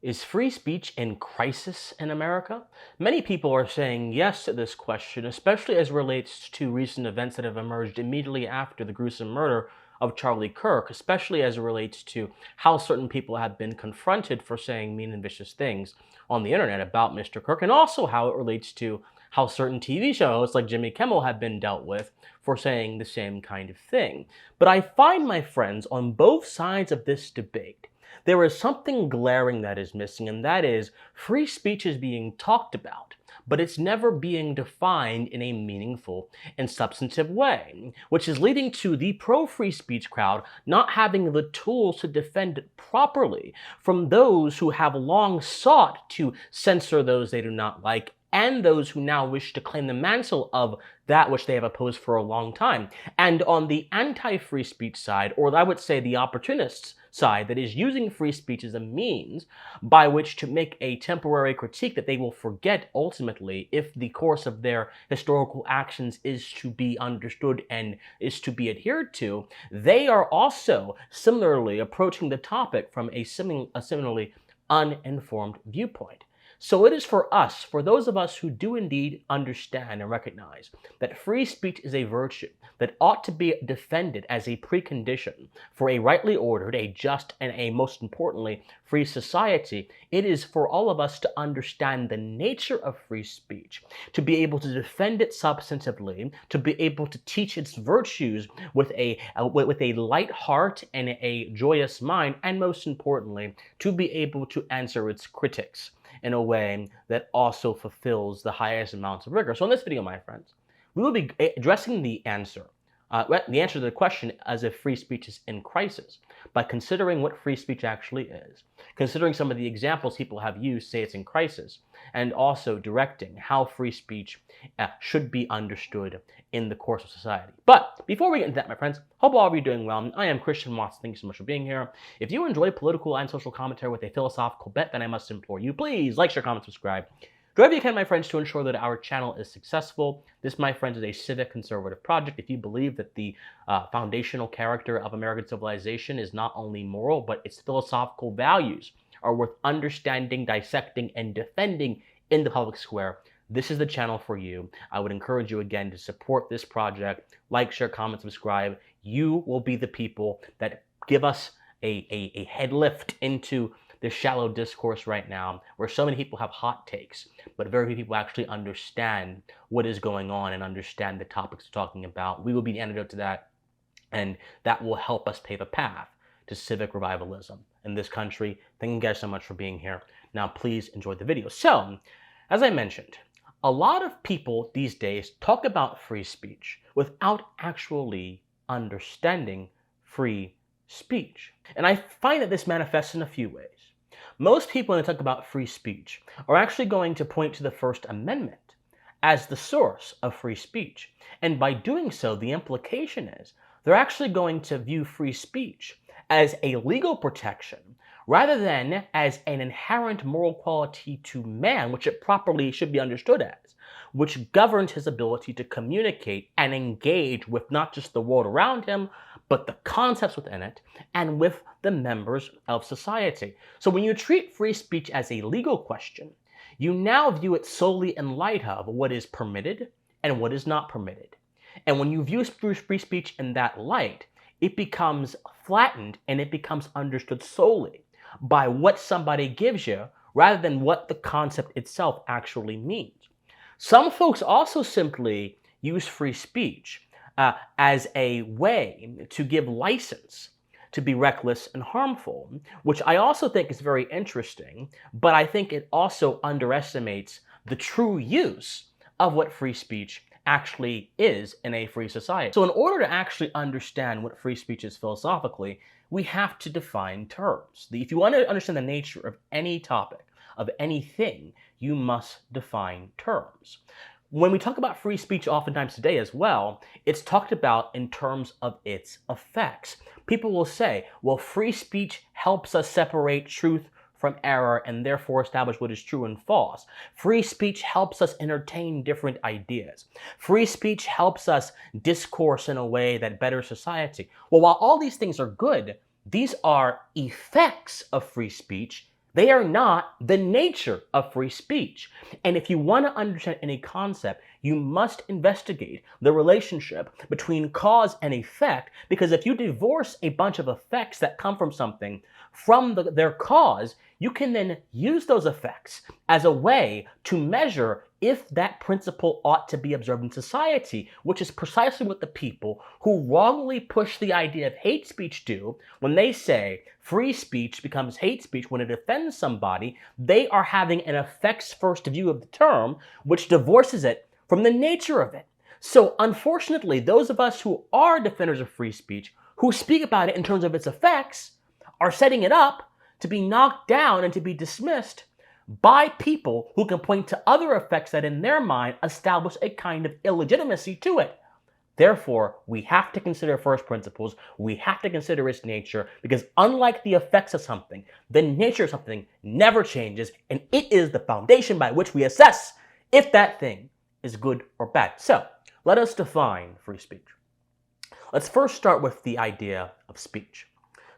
Is free speech in crisis in America? Many people are saying yes to this question, especially as relates to recent events that have emerged immediately after the gruesome murder of Charlie Kirk, especially as it relates to how certain people have been confronted for saying mean and vicious things on the internet about Mr. Kirk, and also how it relates to how certain TV shows like Jimmy Kimmel have been dealt with for saying the same kind of thing. But I find, my friends, on both sides of this debate, there is something glaring that is missing, and that is free speech is being talked about, but it's never being defined in a meaningful and substantive way, which is leading to the pro-free speech crowd not having the tools to defend it properly from those who have long sought to censor those they do not like, and those who now wish to claim the mantle of that which they have opposed for a long time. And on the anti-free speech side, or I would say the opportunists' side that is using free speech as a means by which to make a temporary critique that they will forget ultimately if the course of their historical actions is to be understood and is to be adhered to, they are also similarly approaching the topic from a similarly uninformed viewpoint. So it is for us, for those of us who do indeed understand and recognize that free speech is a virtue that ought to be defended as a precondition for a rightly ordered, a just, and a most importantly, free society. It is for all of us to understand the nature of free speech, to be able to defend it substantively, to be able to teach its virtues with a light heart and a joyous mind, and most importantly, to be able to answer its critics in a way that also fulfills the highest amounts of rigor. So in this video, my friends, we will be addressing the answer to the question as if free speech is in crisis by considering what free speech actually is, considering some of the examples people have used say it's in crisis, and also directing how free speech should be understood in the course of society. But before we get into that, my friends, hope all of you are doing well. I am Christian Watts. Thank you so much for being here. If you enjoy political and social commentary with a philosophical bent, then I must implore you, please like, share, comment, subscribe. Do whatever you can, my friends, to ensure that our channel is successful. This, my friends, is a civic conservative project. If you believe that the foundational character of American civilization is not only moral, but its philosophical values are worth understanding, dissecting, and defending in the public square, this is the channel for you. I would encourage you again to support this project. Like, share, comment, subscribe. You will be the people that give us a head lift into the shallow discourse right now, where so many people have hot takes, but very few people actually understand what is going on and understand the topics we're talking about. We will be the antidote to that, and that will help us pave a path to civic revivalism in this country. Thank you guys so much for being here. Now, please enjoy the video. So, as I mentioned, a lot of people these days talk about free speech without actually understanding free speech. And I find that this manifests in a few ways. Most people, when they talk about free speech, are actually going to point to the First Amendment as the source of free speech. And by doing so, the implication is they're actually going to view free speech as a legal protection rather than as an inherent moral quality to man, which it properly should be understood as, which governs his ability to communicate and engage with not just the world around him, but the concepts within it and with the members of society. So when you treat free speech as a legal question, you now view it solely in light of what is permitted and what is not permitted. And when you view free speech in that light, it becomes flattened and it becomes understood solely by what somebody gives you rather than what the concept itself actually means. Some folks also simply use free speech as a way to give license to be reckless and harmful, which I also think is very interesting, but I think it also underestimates the true use of what free speech actually is in a free society. So in order to actually understand what free speech is philosophically, we have to define terms. If you want to understand the nature of any topic, of anything, you must define terms. When we talk about free speech oftentimes today as well, it's talked about in terms of its effects. People will say, well, free speech helps us separate truth from error and therefore establish what is true and false. Free speech helps us entertain different ideas. Free speech helps us discourse in a way that betters society. Well, while all these things are good, these are effects of free speech, They are not the nature of free speech. And if you want to understand any concept, you must investigate the relationship between cause and effect, because if you divorce a bunch of effects that come from something from their cause, you can then use those effects as a way to measure if that principle ought to be observed in society, which is precisely what the people who wrongly push the idea of hate speech do when they say free speech becomes hate speech when it offends somebody. They are having an effects-first view of the term, which divorces it from the nature of it. So unfortunately, those of us who are defenders of free speech, who speak about it in terms of its effects, are setting it up to be knocked down and to be dismissed by people who can point to other effects that in their mind establish a kind of illegitimacy to it. Therefore, we have to consider first principles, we have to consider its nature, because unlike the effects of something, the nature of something never changes, and it is the foundation by which we assess if that thing is good or bad. So, let us define free speech. Let's first start with the idea of speech.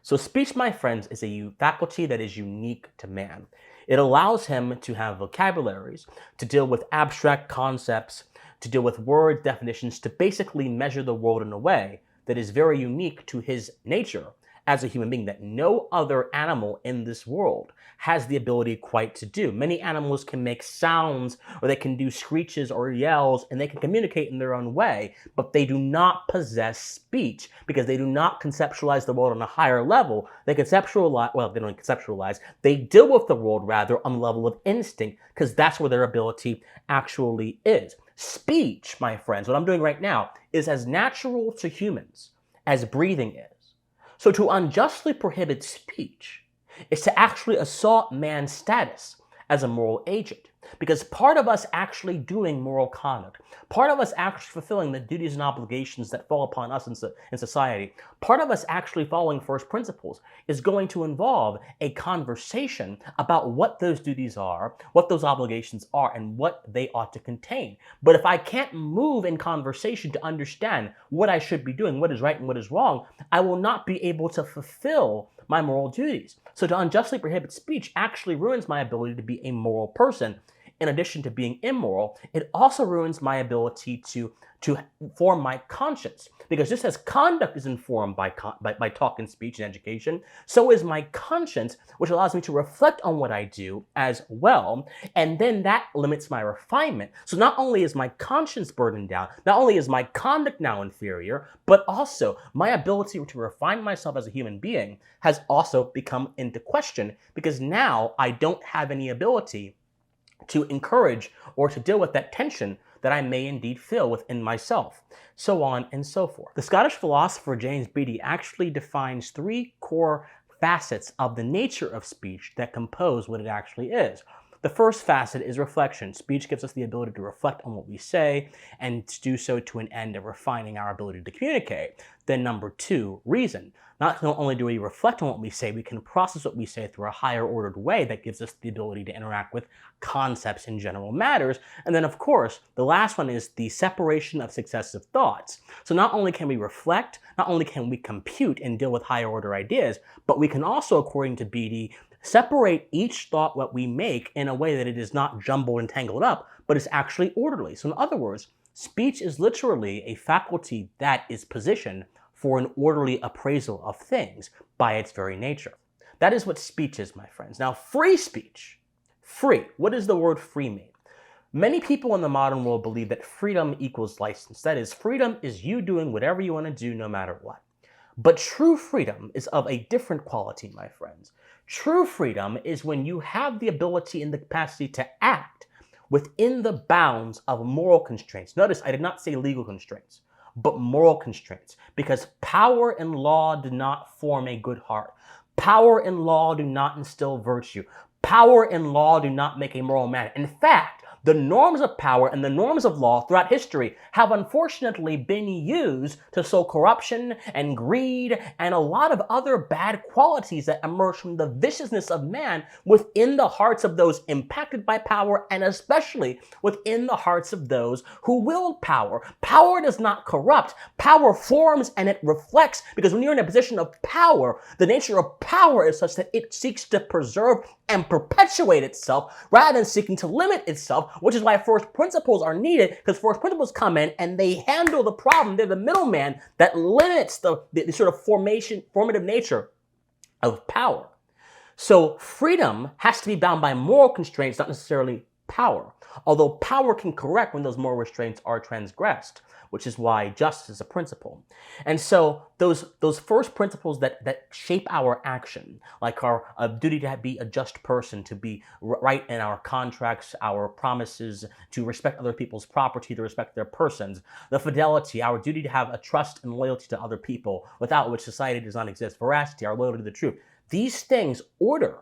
So speech, my friends, is a faculty that is unique to man. It allows him to have vocabularies, to deal with abstract concepts, to deal with word definitions, to basically measure the world in a way that is very unique to his nature as a human being, that no other animal in this world has the ability quite to do. Many animals can make sounds, or they can do screeches or yells, and they can communicate in their own way, but they do not possess speech because they do not conceptualize the world on a higher level. They conceptualize, well, they don't conceptualize, they deal with the world rather on the level of instinct, because that's where their ability actually is. Speech, my friends, what I'm doing right now, is as natural to humans as breathing is. So to unjustly prohibit speech is to actually assault man's status as a moral agent. Because part of us actually doing moral conduct, part of us actually fulfilling the duties and obligations that fall upon us in society, part of us actually following first principles is going to involve a conversation about what those duties are, what those obligations are, and what they ought to contain. But if I can't move in conversation to understand what I should be doing, what is right and what is wrong, I will not be able to fulfill my moral duties. So to unjustly prohibit speech actually ruins my ability to be a moral person. In addition to being immoral, it also ruins my ability to form my conscience. Because just as conduct is informed by talk and speech and education, so is my conscience, which allows me to reflect on what I do as well. And then that limits my refinement. So not only is my conscience burdened down, not only is my conduct now inferior, but also my ability to refine myself as a human being has also become into question, because now I don't have any ability to encourage or to deal with that tension that I may indeed feel within myself, so on and so forth. The Scottish philosopher James Beattie actually defines three core facets of the nature of speech that compose what it actually is. The first facet is reflection. Speech gives us the ability to reflect on what we say and to do so to an end of refining our ability to communicate. Then number two, reason. Not only do we reflect on what we say, we can process what we say through a higher ordered way that gives us the ability to interact with concepts in general matters. And then of course, the last one is the separation of successive thoughts. So not only can we reflect, not only can we compute and deal with higher order ideas, but we can also, according to Beattie, separate each thought what we make in a way that it is not jumbled and tangled up, but is actually orderly. So in other words, speech is literally a faculty that is positioned for an orderly appraisal of things by its very nature. That is what speech is, my friends. Now, free speech. Free. What does the word free mean? Many people in the modern world believe that freedom equals license. That is, freedom is you doing whatever you want to do no matter what. But true freedom is of a different quality, my friends. True freedom is when you have the ability and the capacity to act within the bounds of moral constraints. Notice I did not say legal constraints, but moral constraints, because power and law do not form a good heart. Power and law do not instill virtue. Power and law do not make a moral man. In fact, the norms of power and the norms of law throughout history have unfortunately been used to sow corruption and greed and a lot of other bad qualities that emerge from the viciousness of man within the hearts of those impacted by power, and especially within the hearts of those who wield power. Power does not corrupt. Power forms and it reflects, because when you're in a position of power, the nature of power is such that it seeks to preserve and perpetuate itself rather than seeking to limit itself, which is why first principles are needed, because first principles come in and they handle the problem. They're the middleman that limits the sort of formative nature of power. So freedom has to be bound by moral constraints, not necessarily power. Although power can correct when those moral restraints are transgressed, which is why justice is a principle. And so those first principles that shape our action, like our duty to be a just person, to be right in our contracts, our promises, to respect other people's property, to respect their persons, the fidelity, our duty to have a trust and loyalty to other people, without which society does not exist, veracity, our loyalty to the truth. These things order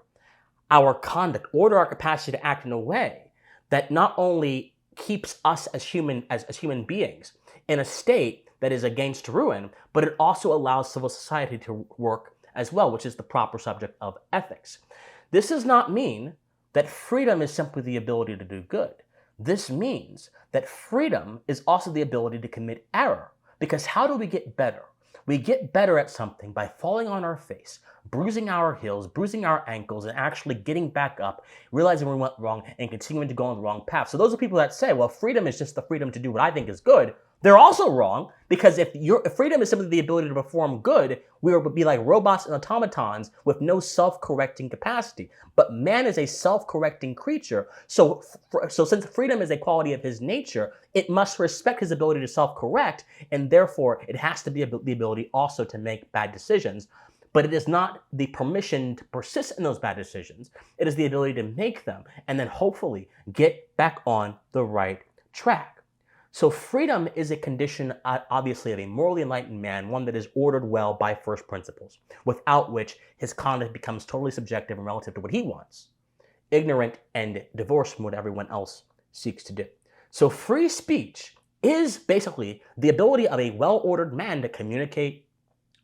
our conduct, order our capacity to act in a way that not only keeps us as human beings in a state that is against ruin, but it also allows civil society to work as well, which is the proper subject of ethics. This does not mean that freedom is simply the ability to do good. This means that freedom is also the ability to commit error. Because how do we get better? We get better at something by falling on our face, bruising our heels, bruising our ankles, and actually getting back up, realizing we went wrong, and continuing to go on the wrong path. So those are people that say, well, freedom is just the freedom to do what I think is good. They're also wrong, because if freedom is simply the ability to perform good, we would be like robots and automatons with no self-correcting capacity. But man is a self-correcting creature, so since freedom is a quality of his nature, it must respect his ability to self-correct, and therefore it has to be the ability also to make bad decisions. But it is not the permission to persist in those bad decisions. It is the ability to make them and then hopefully get back on the right track. So freedom is a condition, obviously, of a morally enlightened man, one that is ordered well by first principles, without which his conduct becomes totally subjective and relative to what he wants, ignorant and divorced from what everyone else seeks to do. So free speech is basically the ability of a well-ordered man to communicate,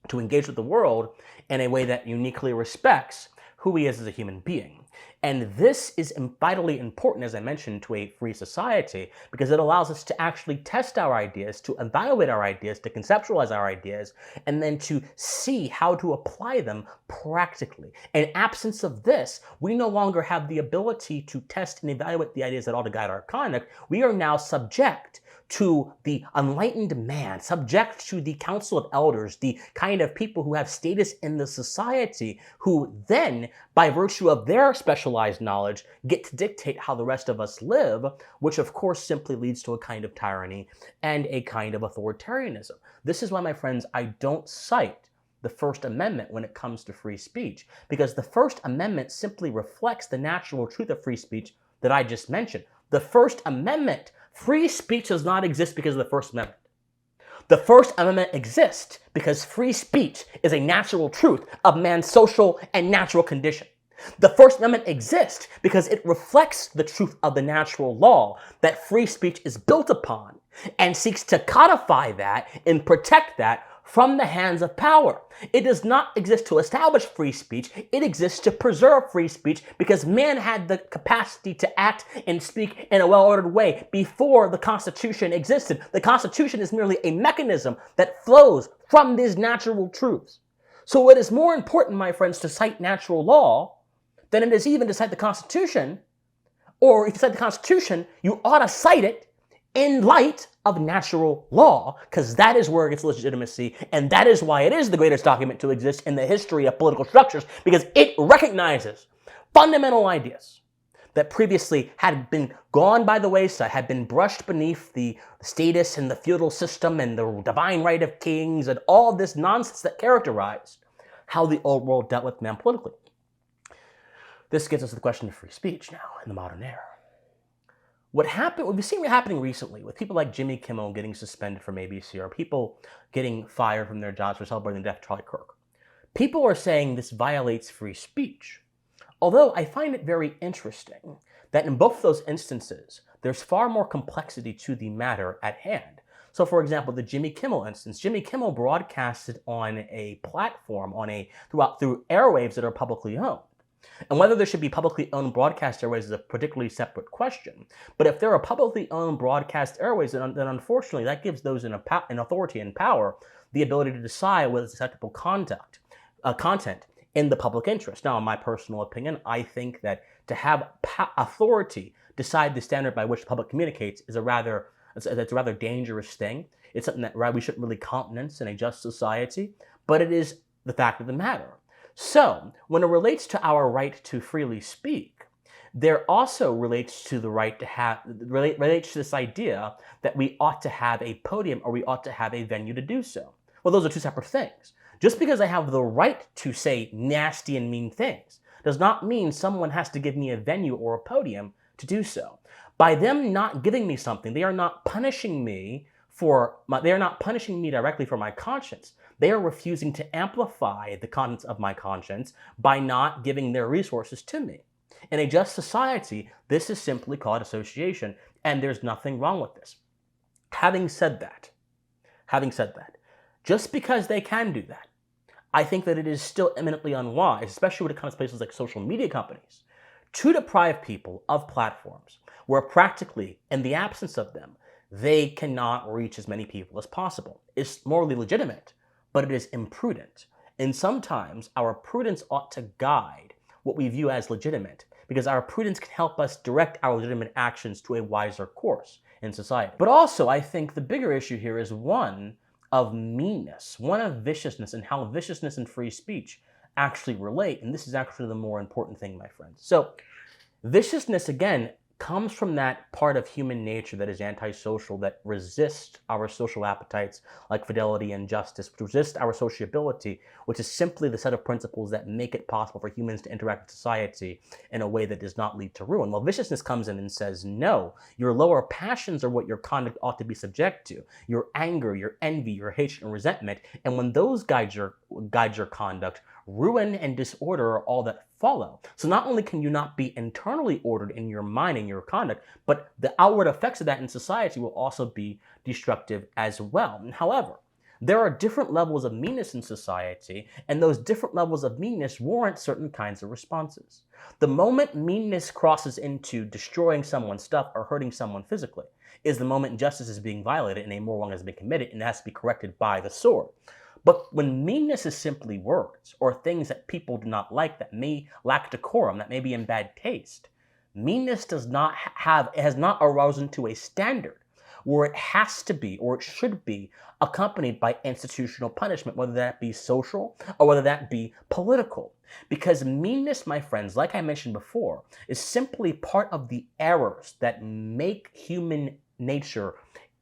to engage with the world in a way that uniquely respects who he is as a human being. And this is vitally important, as I mentioned, to a free society, because it allows us to actually test our ideas, to evaluate our ideas, to conceptualize our ideas, and then to see how to apply them practically. In absence of this, we no longer have the ability to test and evaluate the ideas that ought to guide our conduct. We are now subject to the enlightened man, subject to the council of elders, the kind of people who have status in the society, who then, by virtue of their specialized knowledge, get to dictate how the rest of us live, which of course simply leads to a kind of tyranny and a kind of authoritarianism. This is why, my friends, I don't cite the First Amendment when it comes to free speech, because the First Amendment simply reflects the natural truth of free speech that I just mentioned. The First Amendment, free speech does not exist because of the First Amendment. The First Amendment exists because free speech is a natural truth of man's social and natural condition. The First Amendment exists because it reflects the truth of the natural law that free speech is built upon and seeks to codify that and protect that from the hands of power. It does not exist to establish free speech. It exists to preserve free speech because man had the capacity to act and speak in a well-ordered way before the Constitution existed. The Constitution is merely a mechanism that flows from these natural truths. So it is more important, my friends, to cite natural law than it is even to cite the Constitution. Or if you cite the Constitution, you ought to cite it in light of natural law, because that is where it gets legitimacy, and that is why it is the greatest document to exist in the history of political structures, because it recognizes fundamental ideas that previously had been gone by the wayside, had been brushed beneath the status and the feudal system and the divine right of kings and all this nonsense that characterized how the old world dealt with man politically. This gets us to the question of free speech now in the modern era. What we've seen happening recently with people like Jimmy Kimmel getting suspended from ABC, or people getting fired from their jobs for celebrating the death of Charlie Kirk. People are saying this violates free speech. Although I find it very interesting that in both of those instances, there's far more complexity to the matter at hand. So for example, the Jimmy Kimmel instance, Jimmy Kimmel broadcasted on a platform, through airwaves that are publicly owned. And whether there should be publicly owned broadcast airways is a particularly separate question. But if there are publicly owned broadcast airways, then unfortunately that gives those in authority and power the ability to decide whether it's acceptable content in the public interest. Now, in my personal opinion, I think that to have authority decide the standard by which the public communicates is a rather dangerous thing. It's something that we shouldn't really countenance in a just society, but it is the fact of the matter. So, when it relates to our right to freely speak, there also relates to the right to relates to this idea that we ought to have a podium or we ought to have a venue to do so. Well, those are two separate things. Just because I have the right to say nasty and mean things does not mean someone has to give me a venue or a podium to do so. By them not giving me something, they are not punishing me directly for my conscience. They are refusing to amplify the contents of my conscience by not giving their resources to me. In a just society, this is simply called association, and there's nothing wrong with this. Having said that, just because they can do that, I think that it is still eminently unwise, especially when it comes to places like social media companies, to deprive people of platforms where practically, in the absence of them, they cannot reach as many people as possible. It's morally legitimate, but it is imprudent. And sometimes our prudence ought to guide what we view as legitimate, because our prudence can help us direct our legitimate actions to a wiser course in society. But also, I think the bigger issue here is one of meanness, one of viciousness, and how viciousness and free speech actually relate. And this is actually the more important thing, my friends. So, viciousness, again, comes from that part of human nature that is antisocial, that resists our social appetites like fidelity and justice, which resist our sociability, which is simply the set of principles that make it possible for humans to interact with society in a way that does not lead to ruin. Well, viciousness comes in and says, no, your lower passions are what your conduct ought to be subject to. Your anger, your envy, your hatred and resentment. And when those guide your conduct, ruin and disorder are all that follow. So not only can you not be internally ordered in your mind and your conduct, but the outward effects of that in society will also be destructive as well. However, there are different levels of meanness in society, and those different levels of meanness warrant certain kinds of responses. The moment meanness crosses into destroying someone's stuff or hurting someone physically is the moment justice is being violated and a moral wrong has been committed, and it has to be corrected by the sword. But when meanness is simply words or things that people do not like, that may lack decorum, that may be in bad taste, meanness has not arisen to a standard where it has to be or it should be accompanied by institutional punishment, whether that be social or whether that be political. Because meanness, my friends, like I mentioned before, is simply part of the errors that make human nature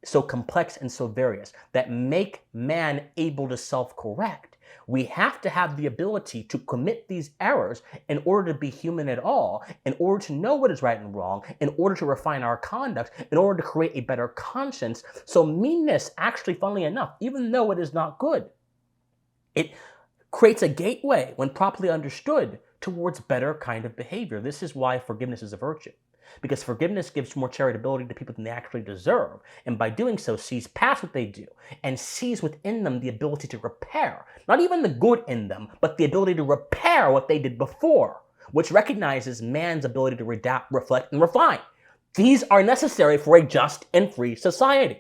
so complex and so various, that make man able to self-correct. We have to have the ability to commit these errors in order to be human at all, in order to know what is right and wrong, in order to refine our conduct, in order to create a better conscience. So meanness, actually, funnily enough, even though it is not good, it creates a gateway, when properly understood, towards better kind of behavior. This is why forgiveness is a virtue. Because forgiveness gives more charitability to people than they actually deserve, and by doing so sees past what they do and sees within them the ability to repair, not even the good in them, but the ability to repair what they did before, which recognizes man's ability to adapt, reflect, and refine. These are necessary for a just and free society.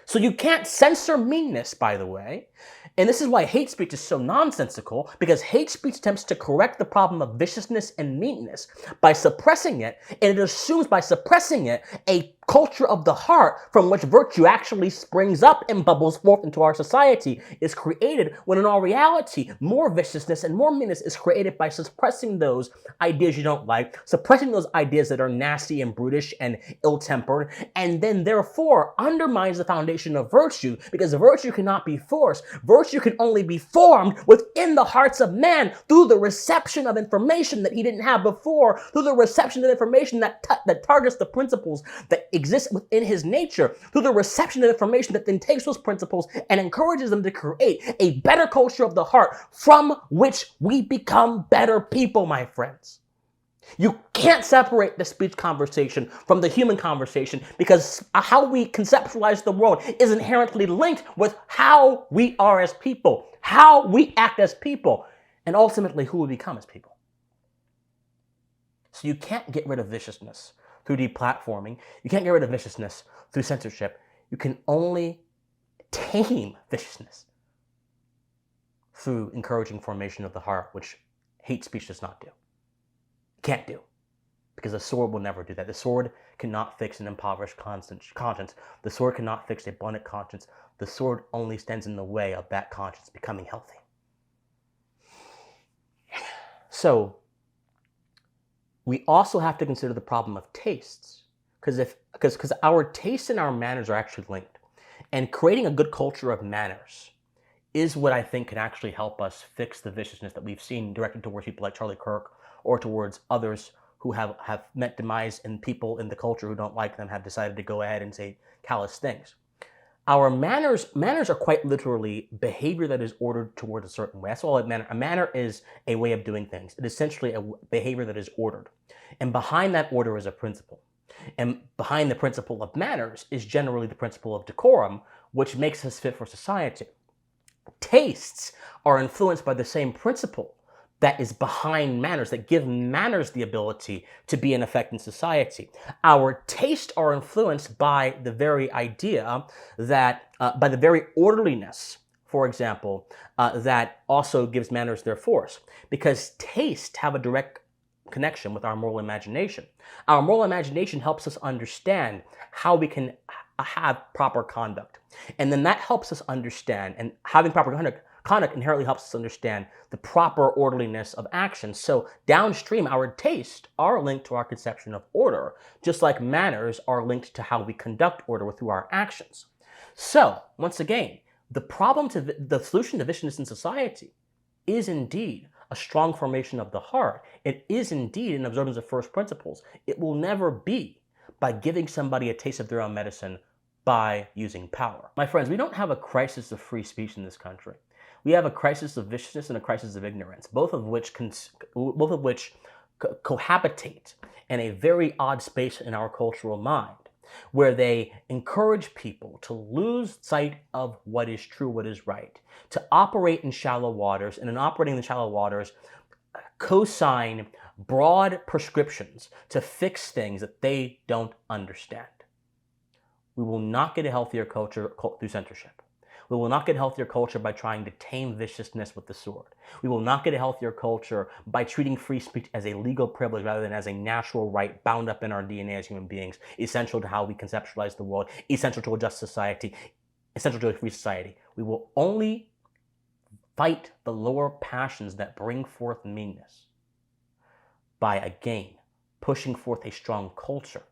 So you can't censor meanness, by the way. And this is why hate speech is so nonsensical, because hate speech attempts to correct the problem of viciousness and meanness by suppressing it, and it assumes by suppressing it a culture of the heart from which virtue actually springs up and bubbles forth into our society is created, when in all reality, more viciousness and more meanness is created by suppressing those ideas you don't like, suppressing those ideas that are nasty and brutish and ill-tempered, and then therefore undermines the foundation of virtue, because virtue cannot be forced. Virtue can only be formed within the hearts of man through the reception of information that he didn't have before, through the reception of information that targets the principles that exist within his nature, through the reception of information that then takes those principles and encourages them to create a better culture of the heart from which we become better people, my friends. You can't separate the speech conversation from the human conversation, because how we conceptualize the world is inherently linked with how we are as people, how we act as people, and ultimately who we become as people. So you can't get rid of viciousness through deplatforming. You can't get rid of viciousness through censorship. You can only tame viciousness through encouraging formation of the heart, which hate speech does not do. Can't do. Because the sword will never do that. The sword cannot fix an impoverished conscience. The sword cannot fix a abundant conscience. The sword only stands in the way of that conscience becoming healthy. So, we also have to consider the problem of tastes. Because our tastes and our manners are actually linked. And creating a good culture of manners is what I think can actually help us fix the viciousness that we've seen directed towards people like Charlie Kirk or towards others who have met demise, and people in the culture who don't like them have decided to go ahead and say callous things. Our manners are quite literally behavior that is ordered towards a certain way. That's all a manner is a way of doing things. It is essentially a behavior that is ordered. And behind that order is a principle. And behind the principle of manners is generally the principle of decorum, which makes us fit for society. Tastes are influenced by the same principle that is behind manners, that give manners the ability to be in effect in society. Our tastes are influenced by the very idea that, by the very orderliness, for example, that also gives manners their force. Because tastes have a direct connection with our moral imagination. Our moral imagination helps us understand how we can have proper conduct. And then that helps us understand, and having proper conduct inherently helps us understand the proper orderliness of action. So downstream, our tastes are linked to our conception of order, just like manners are linked to how we conduct order through our actions. So, once again, the solution to viciousness in society is indeed a strong formation of the heart. It is indeed an observance of first principles. It will never be by giving somebody a taste of their own medicine by using power. My friends, we don't have a crisis of free speech in this country. We have a crisis of viciousness and a crisis of ignorance, both of which cohabitate in a very odd space in our cultural mind, where they encourage people to lose sight of what is true, what is right, to operate in shallow waters, and in operating in the shallow waters, co-sign broad prescriptions to fix things that they don't understand. We will not get a healthier culture through censorship. We will not get a healthier culture by trying to tame viciousness with the sword. We will not get a healthier culture by treating free speech as a legal privilege rather than as a natural right bound up in our DNA as human beings, essential to how we conceptualize the world, essential to a just society, essential to a free society. We will only fight the lower passions that bring forth meanness by, again, pushing forth a strong culture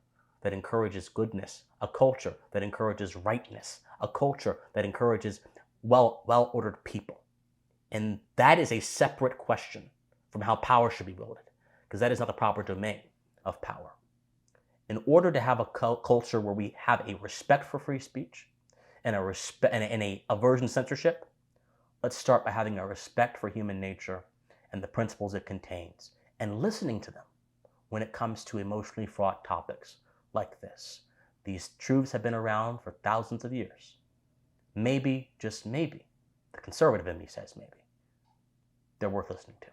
that encourages goodness, a culture that encourages rightness, a culture that encourages well-ordered people. And that is a separate question from how power should be wielded, because that is not the proper domain of power. In order to have a culture where we have a respect for free speech and a aversion to censorship, let's start by having a respect for human nature and the principles it contains, and listening to them when it comes to emotionally fraught topics like this. These truths have been around for thousands of years. Maybe, just maybe, the conservative in me says maybe, they're worth listening to.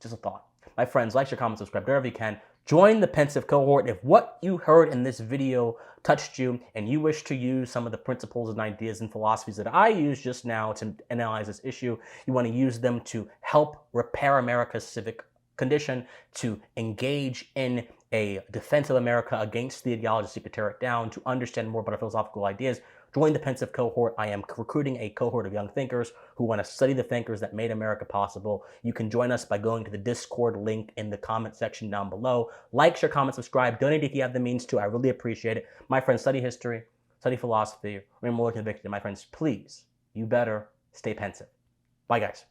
Just a thought. My friends, like, share, comment, subscribe wherever you can. Join the Pensive cohort. If what you heard in this video touched you and you wish to use some of the principles and ideas and philosophies that I used just now to analyze this issue, you want to use them to help repair America's civic condition, to engage in a defense of America against the ideology seek to tear it down, to understand more about our philosophical ideas, join the Pensive cohort. I am recruiting a cohort of young thinkers who want to study the thinkers that made America possible. You can join us by going to the Discord link in the comment section down below. Like, share, comment, subscribe, donate if you have the means to. I really appreciate it. My friends, study history, study philosophy, remain more convicted. My friends, please, you better stay pensive. Bye, guys.